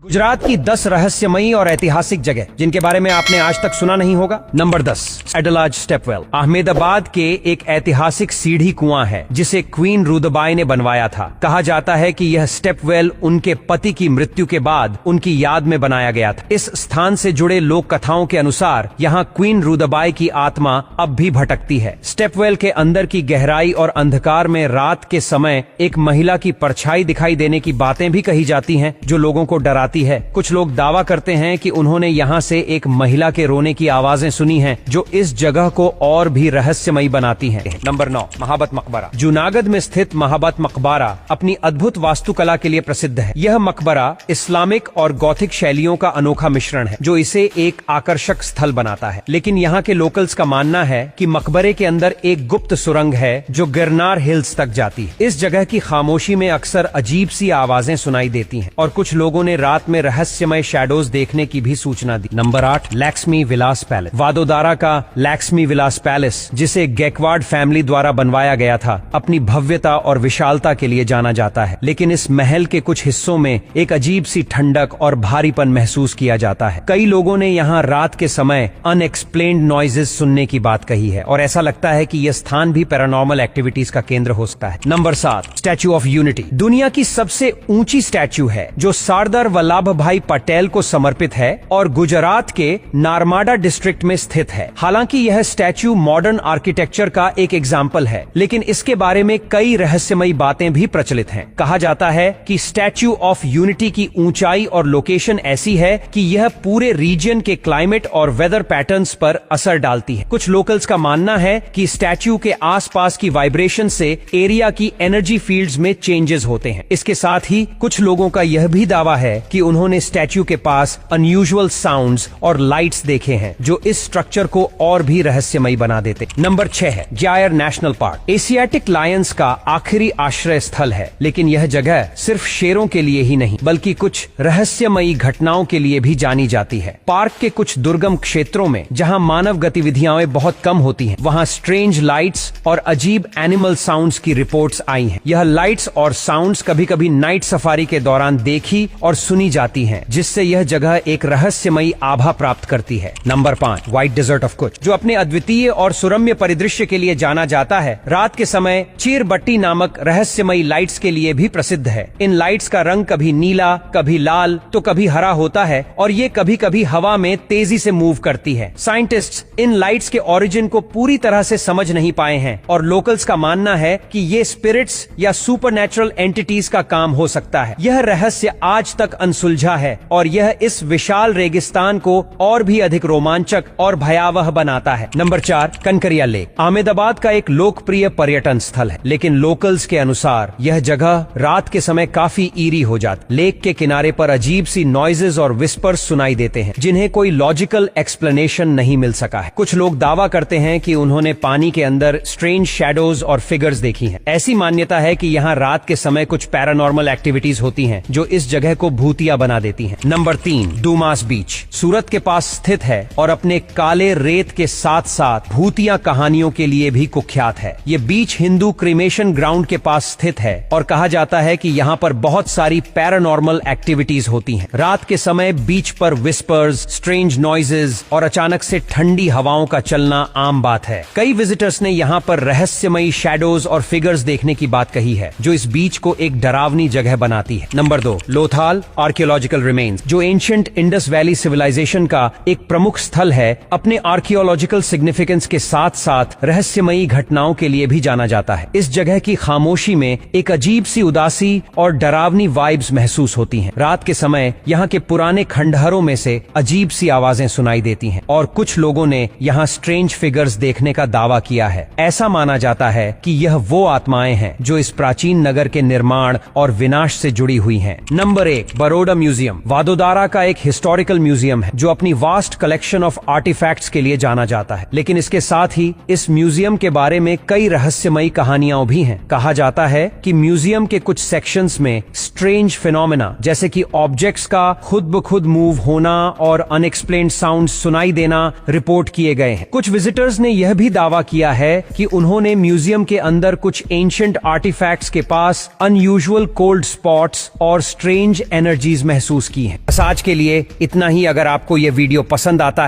गुजरात की 10 रहस्यमयी और ऐतिहासिक जगह जिनके बारे में आपने आज तक सुना नहीं होगा। Number 10, एडलाज stepwell. अहमदाबाद के एक ऐतिहासिक सीढ़ी कुआं है जिसे क्वीन रुदबाई ने बनवाया था। कहा जाता है कि यह स्टेपवेल उनके पति की मृत्यु के बाद उनकी याद में बनाया गया था। इस स्थान से जुड़े लोक कथाओं के अनुसार यहाँ क्वीन रुदबाई की आत्मा अब भी भटकती है। स्टेपवेल के अंदर की गहराई और अंधकार में रात के समय एक महिला की परछाई दिखाई देने की बातें भी कही जाती हैं, जो लोगों को डराती है। कुछ लोग दावा करते हैं कि उन्होंने यहाँ से एक महिला के रोने की आवाजें सुनी हैं, जो इस जगह को और भी रहस्यमयी बनाती हैं। नंबर 9, महाबत मकबरा। जूनागढ़ में स्थित महाबत मकबरा अपनी अद्भुत वास्तुकला के लिए प्रसिद्ध है। यह मकबरा इस्लामिक और गॉथिक शैलियों का अनोखा मिश्रण है, जो इसे एक आकर्षक स्थल बनाता है। लेकिन यहाँ के लोकल्स का मानना है कि मकबरे के अंदर एक गुप्त सुरंग है जो गिरनार हिल्स तक जाती है। इस जगह की खामोशी में अक्सर अजीब सी आवाजें सुनाई देती हैं और कुछ लोगों ने रात में रहस्यमय शैडोज देखने की भी सूचना दी। Number 8, Lakshmi Vilas palace. वादोदारा का लक्ष्मी विलास पैलेस, जिसे गैकवाड फैमिली द्वारा बनवाया गया था, अपनी भव्यता और विशालता के लिए जाना जाता है। लेकिन इस महल के कुछ हिस्सों में एक अजीब सी ठंडक और भारीपन महसूस किया जाता है। कई लोगों ने यहाँ रात के समय अनएक्सप्लेन्ड नॉइजेस सुनने की बात कही है और ऐसा लगता है कि यह स्थान भी पैरानॉर्मल एक्टिविटीज का केंद्र हो सकता है। Number 7, statue of unity. दुनिया की सबसे ऊंची स्टैच्यू है जो सरदार वल्लभ भाई पटेल को समर्पित है और गुजरात के नारमाडा डिस्ट्रिक्ट में स्थित है। हालांकि यह स्टैच्यू मॉडर्न आर्किटेक्चर का एक एग्जाम्पल है, लेकिन इसके बारे में कई रहस्यमयी बातें भी प्रचलित हैं। कहा जाता है कि स्टैच्यू ऑफ यूनिटी की ऊंचाई और लोकेशन ऐसी है कि यह पूरे रीजन के क्लाइमेट और वेदर पैटर्न्स पर असर डालती है। कुछ लोकल्स का मानना है कि स्टैच्यू के आसपास की वाइब्रेशन से एरिया की एनर्जी फील्ड्स में चेंजेस होते हैं। इसके साथ ही कुछ लोगों का यह भी दावा है कि उन्होंने स्टैच्यू के पास अनयूजुअल साउंड्स और लाइट्स देखे हैं, जो इस स्ट्रक्चर को और भी रहस्यमयी बना देते। नंबर 6 है Gir national park. Asiatic lions का आखिरी आश्रय स्थल है, लेकिन यह जगह सिर्फ शेरों के लिए ही नहीं बल्कि कुछ रहस्यमयी घटनाओं के लिए भी जानी जाती है। पार्क के कुछ दुर्गम क्षेत्रों में जहां मानव गतिविधियां बहुत कम होती हैं, वहां स्ट्रेंज लाइट्स और अजीब एनिमल साउंड्स की रिपोर्ट्स आई हैं। यह लाइट्स और साउंड्स कभी-कभी नाइट सफारी के दौरान देखी और सुनी जाती हैं, जिससे यह जगह एक रहस्यमयी आभा प्राप्त करती है। नंबर 5, व्हाइट डेजर्ट ऑफ कुछ, जो अपने अद्वितीय और सुरम्य परिदृश्य के लिए जाना जाता है। रात के समय चीरबट्टी नामक रहस्यमयी लाइट्स के लिए भी प्रसिद्ध है। इन लाइट्स का रंग कभी नीला, कभी लाल तो कभी हरा होता है और ये कभी-कभी हवा में तेजी से मूव करती है। साइंटिस्ट्स इन लाइट्स के ओरिजिन को पूरी तरह से समझ नहीं पाए हैं और लोकल्स का मानना है कि ये स्पिरिट्स या सुपरनैचुरल एंटिटीज का काम हो सकता है। यह रहस्य आज तक अनसुलझा है और यह इस विशाल रेगिस्तान को और भी अधिक रोमांचक और भयावह बनाता है। Number 4, Kankaria lake. अहमदाबाद का एक लोकप्रिय पर्यटन स्थल है, लेकिन लोकल्स के अनुसार यह जगह रात के समय काफी ईरी हो जाती। लेक के किनारे पर अजीब सी नॉइजेस और विस्पर्स सुनाई देते हैं, जिन्हें कोई लॉजिकल एक्सप्लेनेशन नहीं मिल सका है। कुछ लोग दावा करते हैं कि उन्होंने पानी के अंदर स्ट्रेंज शैडोज और फिगर्स देखी हैं। ऐसी मान्यता है कि यहाँ रात के समय कुछ पैरानॉर्मल एक्टिविटीज होती हैं, जो इस जगह को भूतिया बना देती हैं। नंबर 3, डूमास बीच। सूरत के पास स्थित है और अपने काले रेत के साथ साथ भूतिया कहानियों के लिए भी कुख्यात है। ये बीच हिंदू क्रिमेशन ग्राउंड के पास स्थित है और कहा जाता है कि यहाँ पर बहुत सारी पैरानॉर्मल एक्टिविटीज होती हैं। रात के समय बीच पर विस्पर्स, स्ट्रेंज नॉइजेस और अचानक से ठंडी हवाओं का चलना आम बात है। कई विजिटर्स ने यहाँ पर रहस्यमयी शैडोज और फिगर्स देखने की बात कही है, जो इस बीच को एक डरावनी जगह बनाती है। नंबर 2, लोथाल आर्कियोलॉजिकल रिमेन्स, जो एंशिएंट इंडस वैली सिविलाइजेशन का एक प्रमुख स्थल है। अपने आर्कियोलॉजिकल सिग्निफिकेंस के साथ साथ रहस्यमयी घटनाओं के लिए भी जाना जाता है। इस जगह की खामोशी में एक अजीब सी उदासी और डरावनी वाइब्स महसूस होती हैं। रात के समय यहाँ के पुराने खंडहरों में से अजीब सी आवाजें सुनाई देती हैं और कुछ लोगों ने यहाँ स्ट्रेंज फिगर्स देखने का दावा किया है। ऐसा माना जाता है कि यह वो आत्माएं हैं जो इस प्राचीन नगर के निर्माण और विनाश से जुड़ी हुई हैं। Number 1, Baroda museum. वादोदारा का एक हिस्टोरिकल म्यूजियम है जो अपनी वास्ट कलेक्शन ऑफ आर्टिफैक्ट्स के लिए जाना जाता है, लेकिन इसके साथ ही इस म्यूजियम के बारे में कई रहस्यमयी कहानियां भी हैं। कहा जाता है कि म्यूजियम के कुछ सेक्शंस में स्ट्रेंज फिनोमेना जैसे कि ऑब्जेक्ट्स का खुद ब खुद मूव होना और अनएक्सप्लेन्ड साउंड सुनाई देना रिपोर्ट किए गए हैं। कुछ विजिटर्स ने यह भी दावा किया है कि उन्होंने म्यूजियम के अंदर कुछ एंशिएंट आर्टिफैक्ट्स के पास अनयूजुअल कोल्ड स्पॉट्स और स्ट्रेंज एनर्जीज चीज महसूस की है। बस आज के लिए इतना ही। अगर आपको ये वीडियो पसंद आता है